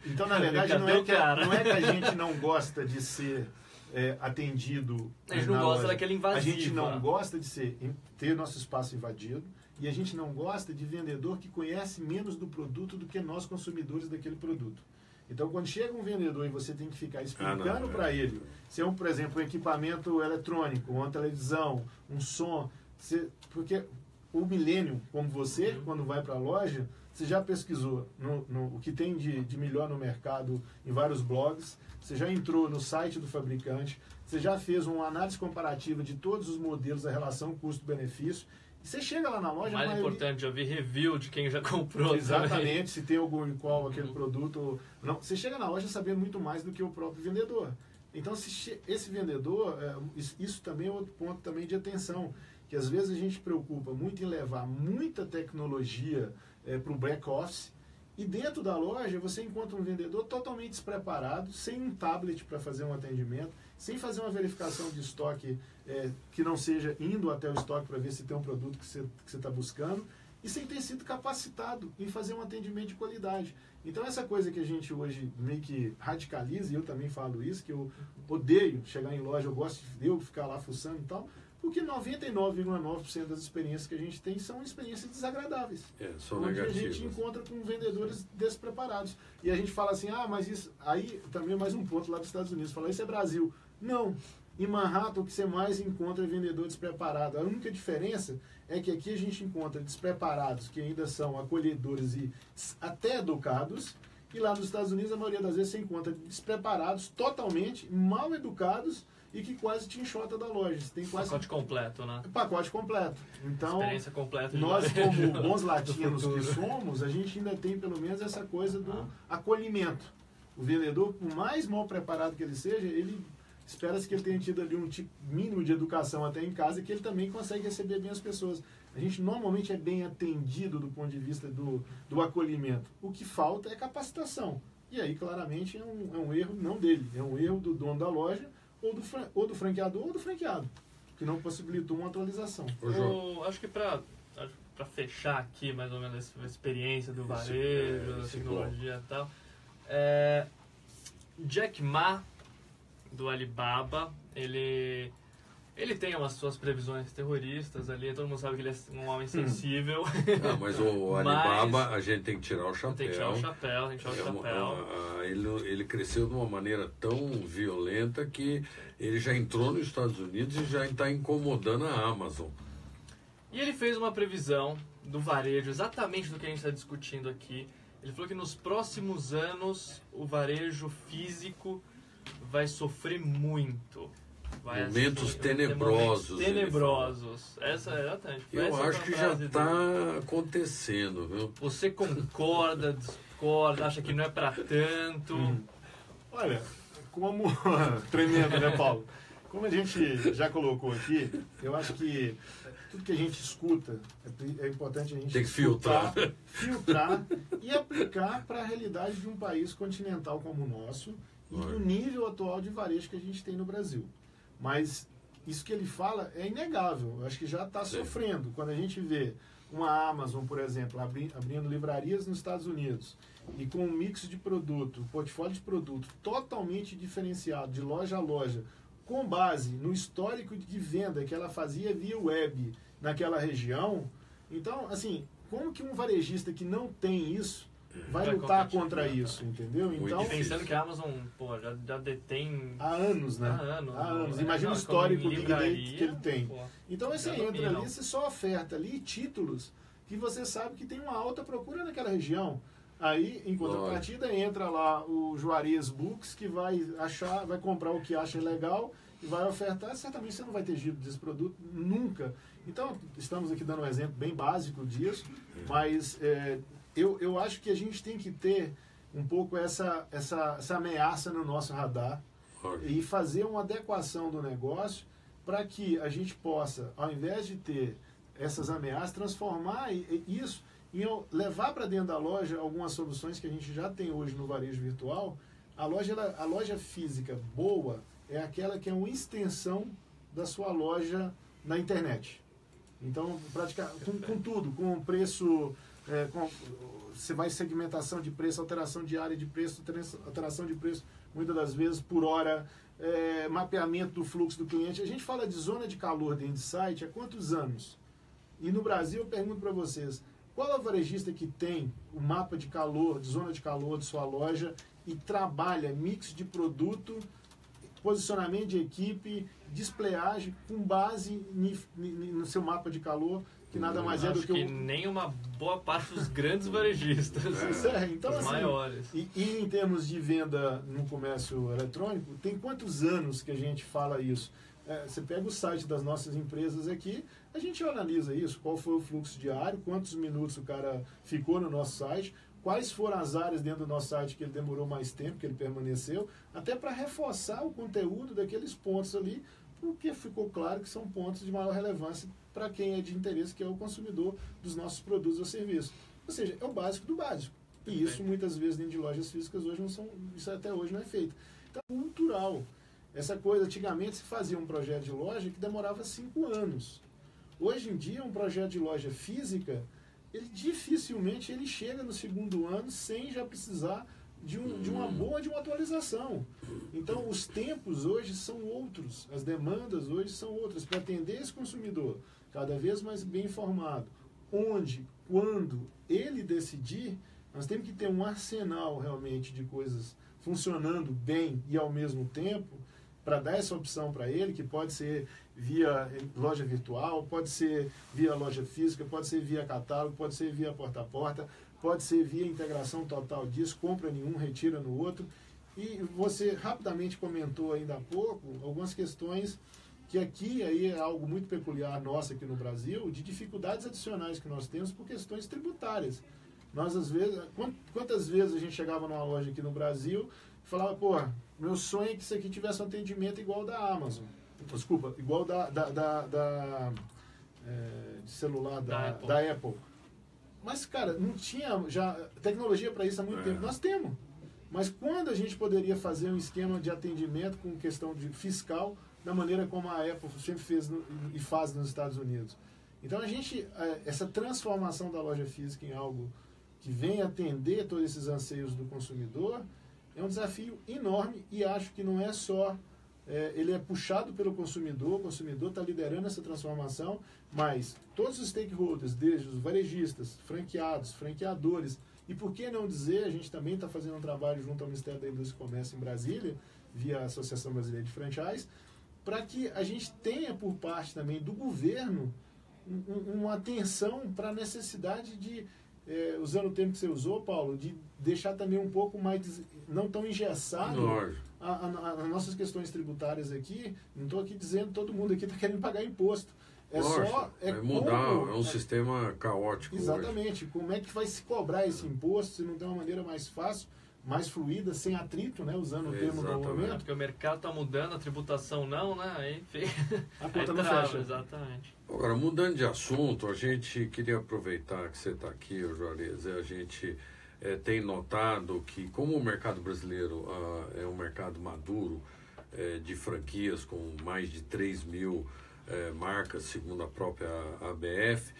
Speaker 4: Então, na verdade, não é que a gente não gosta de ser atendido.
Speaker 3: A gente não gosta daquela invasiva.
Speaker 4: A gente não gosta de ter nosso espaço invadido. E a gente não gosta de vendedor que conhece menos do produto do que nós, consumidores daquele produto. Então, quando chega um vendedor e você tem que ficar explicando para ele, se é, por exemplo, um equipamento eletrônico, uma televisão, um som, porque o millennium, como você, quando vai para a loja, você já pesquisou o que tem de melhor no mercado em vários blogs, você já entrou no site do fabricante, você já fez uma análise comparativa de todos os modelos, a relação custo-benefício. Você chega lá na loja...
Speaker 3: Mais importante, já vi review de quem já comprou.
Speaker 4: Exatamente,
Speaker 3: também.
Speaker 4: Se tem algum recall, aquele produto... Não, você chega na loja sabendo muito mais do que o próprio vendedor. Então, esse vendedor, isso também é outro ponto também de atenção, que às vezes a gente preocupa muito em levar muita tecnologia para o back-office, e dentro da loja você encontra um vendedor totalmente despreparado, sem um tablet para fazer um atendimento, sem fazer uma verificação de estoque que não seja indo até o estoque para ver se tem um produto que você está buscando, e sem ter sido capacitado em fazer um atendimento de qualidade. Então essa coisa que a gente hoje meio que radicaliza, e eu também falo isso, que eu odeio chegar em loja, eu gosto de eu ficar lá fuçando e tal, porque 99,9% das experiências que a gente tem são experiências desagradáveis.
Speaker 2: São
Speaker 4: onde
Speaker 2: negativas.
Speaker 4: A gente encontra com vendedores despreparados. E a gente fala assim, mas isso... Aí também é mais um ponto lá dos Estados Unidos. Fala, isso é Brasil. Não. Em Manhattan, o que você mais encontra é vendedor despreparado. A única diferença é que aqui a gente encontra despreparados, que ainda são acolhedores e até educados, e lá nos Estados Unidos, a maioria das vezes, você encontra despreparados, totalmente mal educados, e que quase te enxota da loja. Você tem quase...
Speaker 3: Pacote completo, né?
Speaker 4: Pacote completo. Então,
Speaker 3: experiência completa.
Speaker 4: Nós, como bons latinos que somos, a gente ainda tem pelo menos essa coisa do acolhimento. O vendedor, por mais mal preparado que ele seja, ele espera-se que ele tenha tido ali um tipo mínimo de educação até em casa, que ele também consegue receber bem as pessoas. A gente normalmente é bem atendido do ponto de vista do acolhimento. O que falta é capacitação. E aí, claramente, é um erro não dele, é um erro do dono da loja, ou do franqueador ou do franqueado, que não possibilitou uma atualização.
Speaker 3: Acho que para fechar aqui, mais ou menos, a experiência do varejo, da tecnologia e tal, Jack Ma, do Alibaba, ele tem umas suas previsões terroristas ali, todo mundo sabe que ele é um homem sensível.
Speaker 2: Mas o Alibaba, a gente tem que tirar o chapéu.
Speaker 3: Tem que tirar o chapéu,
Speaker 2: Ele cresceu de uma maneira tão violenta que ele já entrou nos Estados Unidos e já está incomodando a Amazon.
Speaker 3: E ele fez uma previsão do varejo, exatamente do que a gente está discutindo aqui. Ele falou que nos próximos anos o varejo físico vai sofrer muito.
Speaker 2: Momentos tenebrosos.
Speaker 3: Essa é exatamente.
Speaker 2: Eu acho que já está acontecendo, viu?
Speaker 3: Você concorda, discorda, acha que não é para tanto?
Speaker 4: Olha, como... Tremendo, né, Paulo? Como a gente já colocou aqui, eu acho que tudo que a gente escuta, é importante a gente
Speaker 2: tem que filtrar
Speaker 4: e aplicar para a realidade de um país continental como o nosso e do nível atual de varejo que a gente tem no Brasil. Mas isso que ele fala é inegável. Eu acho que já está sofrendo. Quando a gente vê uma Amazon, por exemplo, abrindo livrarias nos Estados Unidos e com um mix de produto, um portfólio de produto totalmente diferenciado, de loja a loja, com base no histórico de venda que ela fazia via web naquela região. Então, assim, como que um varejista que não tem isso vai lutar contra isso, entendeu? Então,
Speaker 3: pensando que a Amazon já detém
Speaker 4: há anos, né? Há anos. Imagina o histórico Big Data que ele tem. Então você entra ali, você só oferta ali títulos que você sabe que tem uma alta procura naquela região. Aí, em contrapartida, entra lá o Juarez Books, que vai comprar o que acha legal e vai ofertar. Certamente você não vai ter giro desse produto nunca. Então, estamos aqui dando um exemplo bem básico disso, mas eu acho que a gente tem que ter um pouco essa ameaça no nosso radar e fazer uma adequação do negócio para que a gente possa, ao invés de ter essas ameaças, transformar isso e levar para dentro da loja algumas soluções que a gente já tem hoje no varejo virtual. A loja física boa é aquela que é uma extensão da sua loja na internet. Então, com tudo, com preço, você vai segmentação de preço, alteração de área de preço, alteração de preço, muitas das vezes por hora, mapeamento do fluxo do cliente. A gente fala de zona de calor dentro de site há quantos anos? E no Brasil, eu pergunto para vocês, qual é o varejista que tem o mapa de calor, de zona de calor de sua loja e trabalha mix de produto, posicionamento de equipe, displayagem com base no seu mapa de calor, que nada mais é do que
Speaker 3: nem uma boa parte dos grandes varejistas.
Speaker 4: Então,
Speaker 3: os
Speaker 4: assim,
Speaker 3: maiores.
Speaker 4: E em termos de venda no comércio eletrônico, tem quantos anos que a gente fala isso? Você pega o site das nossas empresas aqui, a gente analisa isso, qual foi o fluxo diário, quantos minutos o cara ficou no nosso site, quais foram as áreas dentro do nosso site que ele demorou mais tempo, que ele permaneceu, até para reforçar o conteúdo daqueles pontos ali, porque ficou claro que são pontos de maior relevância para quem é de interesse, que é o consumidor dos nossos produtos ou serviços. Ou seja, é o básico do básico. E isso muitas vezes dentro de lojas físicas hoje isso até hoje não é feito. Então, é cultural. Essa coisa, antigamente se fazia um projeto de loja que demorava 5 anos. Hoje em dia, um projeto de loja física, dificilmente ele chega no 2º ano sem já precisar de uma atualização. Então, os tempos hoje são outros, as demandas hoje são outras, para atender esse consumidor cada vez mais bem informado. Onde, quando ele decidir, nós temos que ter um arsenal realmente de coisas funcionando bem e ao mesmo tempo, para dar essa opção para ele, que pode ser via loja virtual, pode ser via loja física, pode ser via catálogo, pode ser via porta a porta, pode ser via integração total disso, compra nenhum, retira no outro. E você rapidamente comentou ainda há pouco algumas questões que aqui aí é algo muito peculiar nosso aqui no Brasil, de dificuldades adicionais que nós temos por questões tributárias. Nós, às vezes, quantas vezes a gente chegava numa loja aqui no Brasil e falava, Meu sonho é que isso aqui tivesse um atendimento igual da Amazon. Desculpa, igual de celular da Apple. Mas, cara, não tinha já tecnologia para isso há muito tempo. Nós temos. Mas quando a gente poderia fazer um esquema de atendimento com questão de fiscal, da maneira como a Apple sempre fez e faz nos Estados Unidos? Então, essa transformação da loja física em algo que vem atender todos esses anseios do consumidor é um desafio enorme e acho que não é só... ele é puxado pelo consumidor, o consumidor está liderando essa transformação, mas todos os stakeholders, desde os varejistas, franqueados, franqueadores, e por que não dizer, a gente também está fazendo um trabalho junto ao Ministério da Indústria e Comércio em Brasília, via a Associação Brasileira de Franchise, para que a gente tenha por parte também do governo uma atenção para a necessidade de, usando o termo que você usou, Paulo, de deixar também um pouco mais, não tão engessado as nossas questões tributárias aqui. Não estou aqui dizendo que todo mundo aqui está querendo pagar imposto.
Speaker 2: É um sistema caótico.
Speaker 4: Exatamente. Hoje. Como é que vai se cobrar esse imposto se não tem uma maneira mais fácil, mais fluida, sem atrito, né? Usando o termo do momento.
Speaker 3: Porque o mercado está mudando, a tributação não, né? Aí
Speaker 4: a conta não fecha.
Speaker 3: Exatamente.
Speaker 2: Agora, mudando de assunto, a gente queria aproveitar que você está aqui, Juarez, a gente tem notado que, como o mercado brasileiro é um mercado maduro, de franquias com mais de 3 mil marcas, segundo a própria ABF,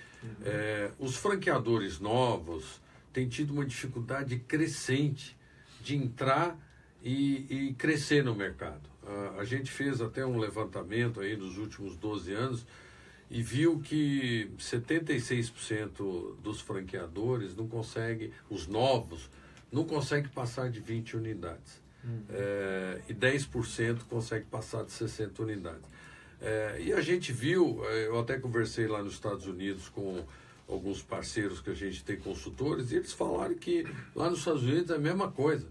Speaker 2: os franqueadores novos têm tido uma dificuldade crescente de entrar e crescer no mercado. A gente fez até um levantamento aí nos últimos 12 anos e viu que 76% dos franqueadores não conseguem, os novos, não conseguem passar de 20 unidades. E 10% consegue passar de 60 unidades. E a gente viu, eu até conversei lá nos Estados Unidos com alguns parceiros que a gente tem consultores, e eles falaram que lá nos Estados Unidos é a mesma coisa,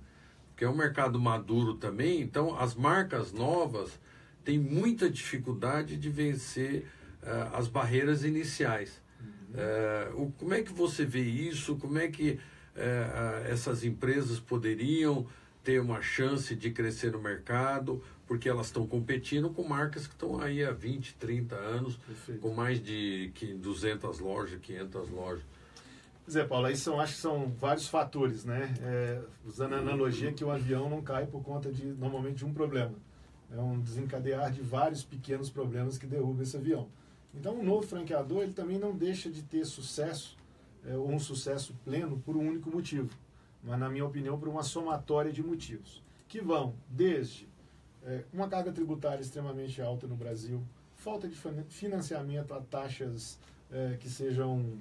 Speaker 2: porque é um mercado maduro também, então as marcas novas têm muita dificuldade de vencer as barreiras iniciais. Como é que você vê isso? Como é que essas empresas poderiam ter uma chance de crescer no mercado, porque elas estão competindo com marcas que estão aí há 20, 30 anos, Perfeito. Com mais de 200 lojas, 500 lojas.
Speaker 4: Zé Paulo, aí acho que são vários fatores, né? Usando a analogia que o avião não cai por conta normalmente de um problema. É um desencadear de vários pequenos problemas que derrubam esse avião. Então, um novo franqueador, ele também não deixa de ter sucesso, ou um sucesso pleno, por um único motivo. Mas, na minha opinião, por uma somatória de motivos. Que vão desde uma carga tributária extremamente alta no Brasil, falta de financiamento a taxas que sejam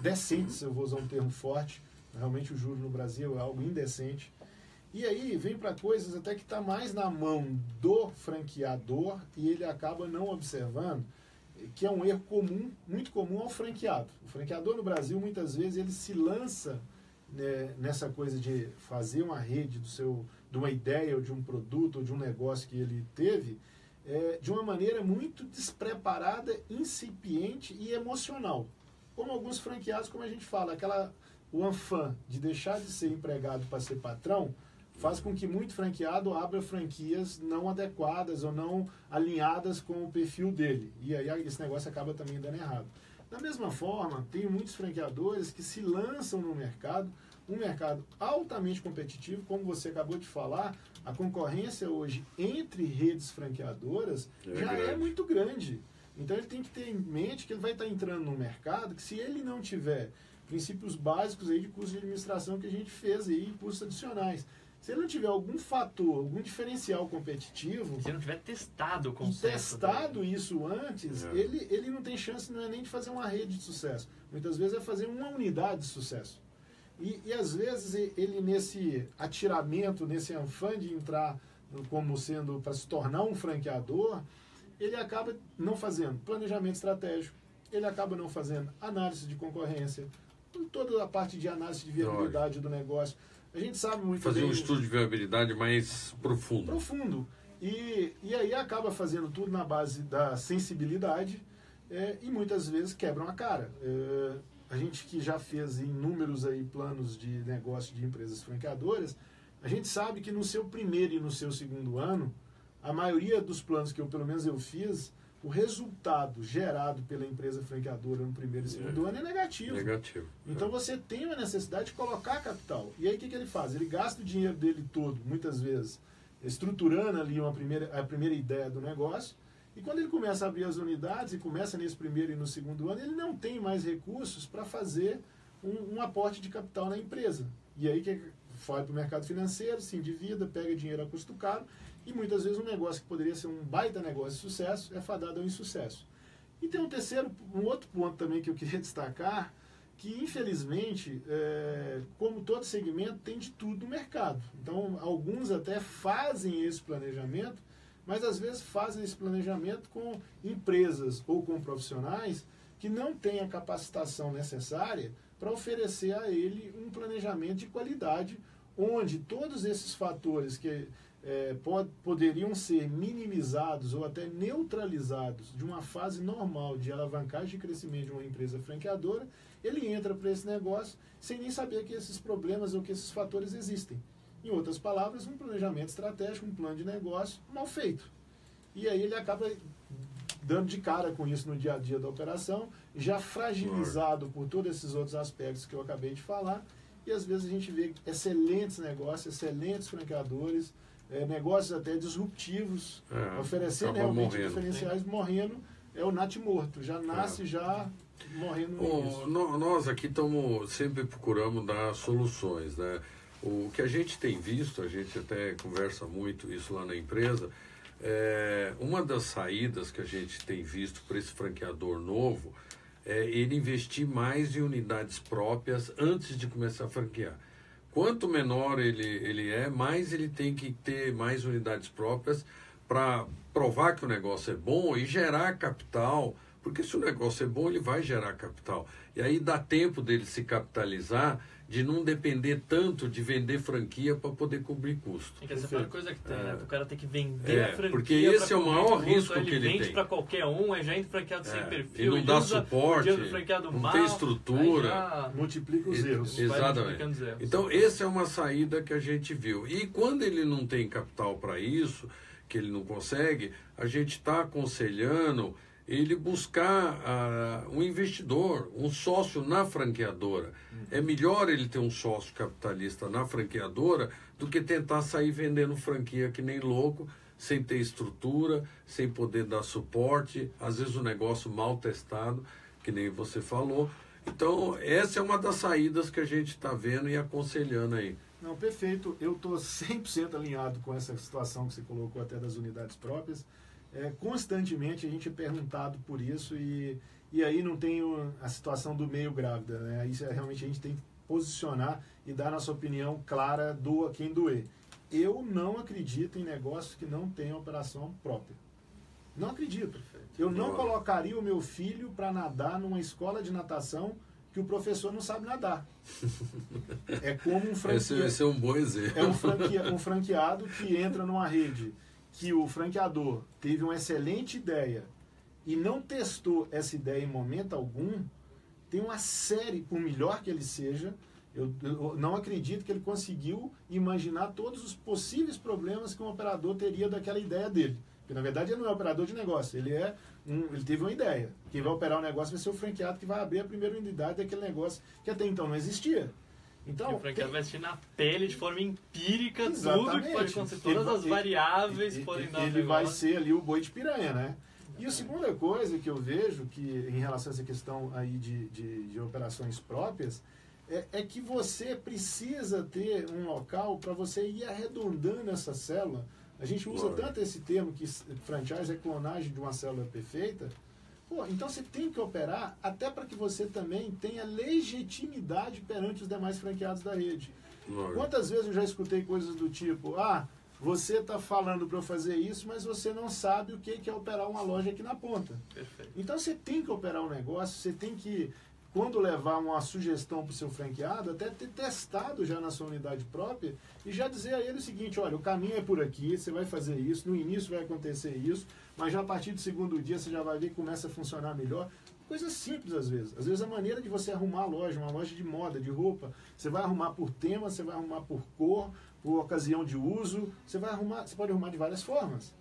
Speaker 4: decentes, eu vou usar um termo forte. Realmente o juro no Brasil é algo indecente. E aí vem para coisas até que está mais na mão do franqueador e ele acaba não observando, que é um erro comum, muito comum ao franqueado. O franqueador no Brasil, muitas vezes, ele se lança nessa coisa de fazer uma rede de uma ideia, ou de um produto, ou de um negócio que ele teve, de uma maneira muito despreparada, incipiente e emocional. Como alguns franqueados, como a gente fala, o afã de deixar de ser empregado para ser patrão, faz com que muito franqueado abra franquias não adequadas ou não alinhadas com o perfil dele. E aí esse negócio acaba também dando errado. Da mesma forma, tem muitos franqueadores que se lançam no mercado, um mercado altamente competitivo, como você acabou de falar, a concorrência hoje entre redes franqueadoras já é muito grande. Então ele tem que ter em mente que ele vai estar entrando num mercado que, se ele não tiver princípios básicos aí de curso de administração que a gente fez aí, cursos adicionais, se ele não tiver algum fator, algum diferencial competitivo...
Speaker 3: Se ele não tiver testado o conceito...
Speaker 4: Testado isso antes, ele não tem chance, não é nem de fazer uma rede de sucesso. Muitas vezes é fazer uma unidade de sucesso. E às vezes ele nesse atiramento, nesse afã de entrar como sendo para se tornar um franqueador, ele acaba não fazendo planejamento estratégico, ele acaba não fazendo análise de concorrência, toda a parte de análise de viabilidade do negócio. A gente sabe muito
Speaker 2: bem... Fazer um estudo de viabilidade mais profundo.
Speaker 4: Profundo. E aí acaba fazendo tudo na base da sensibilidade e muitas vezes quebram a cara. A gente que já fez inúmeros aí planos de negócio de empresas franqueadoras, A gente sabe que no seu primeiro e no seu segundo ano, a maioria dos planos que pelo menos eu fiz, o resultado gerado pela empresa franqueadora no primeiro e segundo ano é negativo. Então você tem uma necessidade de colocar capital. E aí o que ele faz? Ele gasta o dinheiro dele todo, muitas vezes, estruturando ali a primeira ideia do negócio. E quando ele começa a abrir as unidades, e começa nesse primeiro e no segundo ano, ele não tem mais recursos para fazer um aporte de capital na empresa. E aí que vai para o mercado financeiro, se endivida, pega dinheiro a custo caro, e muitas vezes um negócio que poderia ser um baita negócio de sucesso é fadado ao insucesso. E tem um outro ponto também que eu queria destacar, que infelizmente, como todo segmento, tem de tudo no mercado. Então, alguns até fazem esse planejamento, mas às vezes fazem esse planejamento com empresas ou com profissionais que não têm a capacitação necessária para oferecer a ele um planejamento de qualidade, onde todos esses fatores que poderiam ser minimizados ou até neutralizados de uma fase normal de alavancagem de crescimento de uma empresa franqueadora, ele entra para esse negócio sem nem saber que esses problemas ou que esses fatores existem. Em outras palavras, um planejamento estratégico, um plano de negócio mal feito. E aí ele acaba dando de cara com isso no dia a dia da operação, já fragilizado por todos esses outros aspectos que eu acabei de falar, e às vezes a gente vê excelentes negócios, excelentes franqueadores, negócios até disruptivos, oferecendo realmente diferenciais, morrendo, é o nat morto, já nasce já morrendo.
Speaker 2: Nós aqui sempre procuramos dar soluções, né? O que a gente tem visto, a gente até conversa muito isso lá na empresa, uma das saídas que a gente tem visto para esse franqueador novo é ele investir mais em unidades próprias antes de começar a franquear. Quanto menor ele é, mais ele tem que ter mais unidades próprias para provar que o negócio é bom e gerar capital, porque se o negócio é bom, ele vai gerar capital. E aí dá tempo dele se capitalizar, de não depender tanto de vender franquia para poder cobrir custo.
Speaker 3: Essa foi a coisa que tem, né? O cara tem que vender a franquia.
Speaker 2: Porque esse é o maior risco que ele tem.
Speaker 3: Ele vende para qualquer um, aí já entra franqueado sem perfil.
Speaker 2: Ele não dá suporte,
Speaker 3: não
Speaker 2: tem estrutura.
Speaker 4: Multiplica os erros.
Speaker 2: Exatamente. Então, essa é uma saída que a gente viu. E quando ele não tem capital para isso, que ele não consegue, a gente está aconselhando ele buscar um investidor, um sócio na franqueadora. É melhor ele ter um sócio capitalista na franqueadora do que tentar sair vendendo franquia que nem louco, sem ter estrutura, sem poder dar suporte, às vezes o negócio mal testado, que nem você falou. Então, essa é uma das saídas que a gente está vendo e aconselhando aí.
Speaker 4: Não, perfeito. Eu estou 100% alinhado com essa situação que você colocou até das unidades próprias. Constantemente a gente é perguntado por isso e aí não tem a situação do meio grávida, né? Isso realmente a gente tem que posicionar e dar nossa opinião clara, doa quem doer. Eu não acredito em negócios que não tenham operação própria. Não acredito. Eu não colocaria o meu filho para nadar numa escola de natação que o professor não sabe nadar. É como um franqueado.
Speaker 2: Esse é um bom exemplo.
Speaker 4: É um franqueado que entra numa rede que o franqueador teve uma excelente ideia e não testou essa ideia em momento algum, tem uma série, por melhor que ele seja, eu não acredito que ele conseguiu imaginar todos os possíveis problemas que um operador teria daquela ideia dele. Porque, na verdade, ele não é operador de negócio, ele teve uma ideia. Quem vai operar o negócio vai ser o franqueado que vai abrir a primeira unidade daquele negócio que até então não existia. Então,
Speaker 3: o franqueado vai assistir na pele de forma empírica tudo que pode acontecer, todas as variáveis podem dar
Speaker 4: ele vai ser ali o boi de piranha, né? E a segunda coisa que eu vejo que em relação a essa questão aí de operações próprias é que você precisa ter um local para você ir arredondando essa célula. A gente usa tanto esse termo que franchise é clonagem de uma célula perfeita. Então você tem que operar até para que você também tenha legitimidade perante os demais franqueados da rede. Quantas vezes eu já escutei coisas do tipo, você está falando para eu fazer isso, mas você não sabe o que é operar uma loja aqui na ponta.
Speaker 3: Perfeito.
Speaker 4: Então você tem que operar um negócio, você tem que, quando levar uma sugestão para o seu franqueado, até ter testado já na sua unidade própria e já dizer a ele o seguinte, olha, o caminho é por aqui, você vai fazer isso, no início vai acontecer isso, mas já a partir do segundo dia você já vai ver que começa a funcionar melhor. coisas simples às vezes. Às vezes a maneira de você arrumar a loja, uma loja de moda, de roupa, você vai arrumar por tema, você vai arrumar por cor, por ocasião de uso, você pode arrumar de várias formas.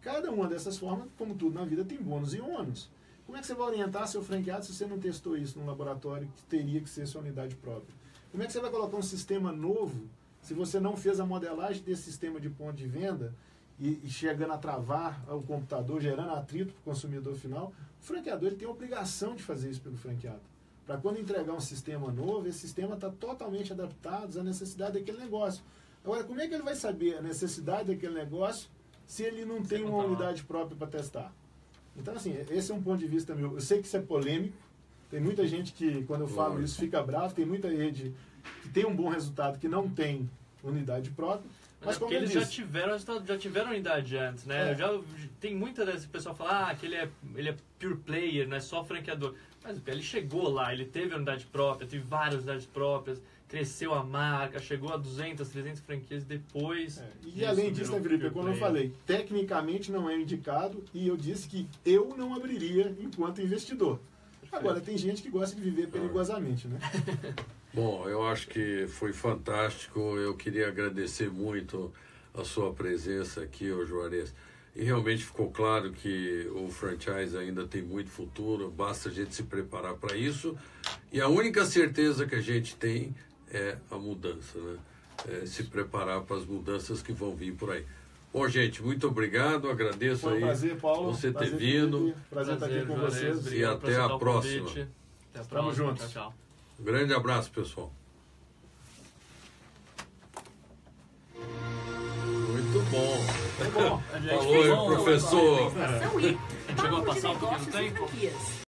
Speaker 4: Cada uma dessas formas, como tudo na vida, tem bônus e ônus. Como é que você vai orientar seu franqueado se você não testou isso num laboratório que teria que ser sua unidade própria? Como é que você vai colocar um sistema novo se você não fez a modelagem desse sistema de ponto de venda e chegando a travar o computador, gerando atrito para o consumidor final? O franqueador ele tem a obrigação de fazer isso pelo franqueado. Para quando entregar um sistema novo, esse sistema está totalmente adaptado à necessidade daquele negócio. Agora, como é que ele vai saber a necessidade daquele negócio se ele não tem uma unidade própria para testar? Então, assim, esse é um ponto de vista meu. Eu sei que isso é polêmico. Tem muita gente que, quando eu falo isso, fica bravo. Tem muita rede que tem um bom resultado que não tem unidade própria. Mas como
Speaker 3: eles já tiveram unidade antes, né? Tem muita desse pessoal fala que ele é pure player, não é só franqueador. Mas ele chegou lá, ele teve a unidade própria, teve várias unidades próprias, cresceu a marca, chegou a 200, 300 franquias depois.
Speaker 4: E além disso, né, Felipe, quando eu falei, tecnicamente não é indicado, e eu disse que eu não abriria enquanto investidor. Agora, tem gente que gosta de viver perigosamente, né?
Speaker 2: Bom, eu acho que foi fantástico. Eu queria agradecer muito a sua presença aqui, ô Juarez. E realmente ficou claro que o franchise ainda tem muito futuro, basta a gente se preparar para isso. E a única certeza que a gente tem é a mudança, né? Se preparar para as mudanças que vão vir por aí. Bom, gente, muito obrigado, agradeço
Speaker 4: Foi um prazer, Paulo.
Speaker 2: Você ter vindo.
Speaker 4: Prazer estar aqui com vocês.
Speaker 2: E até a próxima.
Speaker 3: Até a próxima.
Speaker 4: Tamo juntos.
Speaker 3: Tchau.
Speaker 2: Um grande abraço, pessoal. Muito bom.
Speaker 4: Tá bom.
Speaker 2: Falou aí, professor.
Speaker 1: Alimentação e
Speaker 3: Chegou a
Speaker 1: papo de
Speaker 3: passar um pouquinho do
Speaker 1: negócios e
Speaker 3: tempo?
Speaker 1: franquias.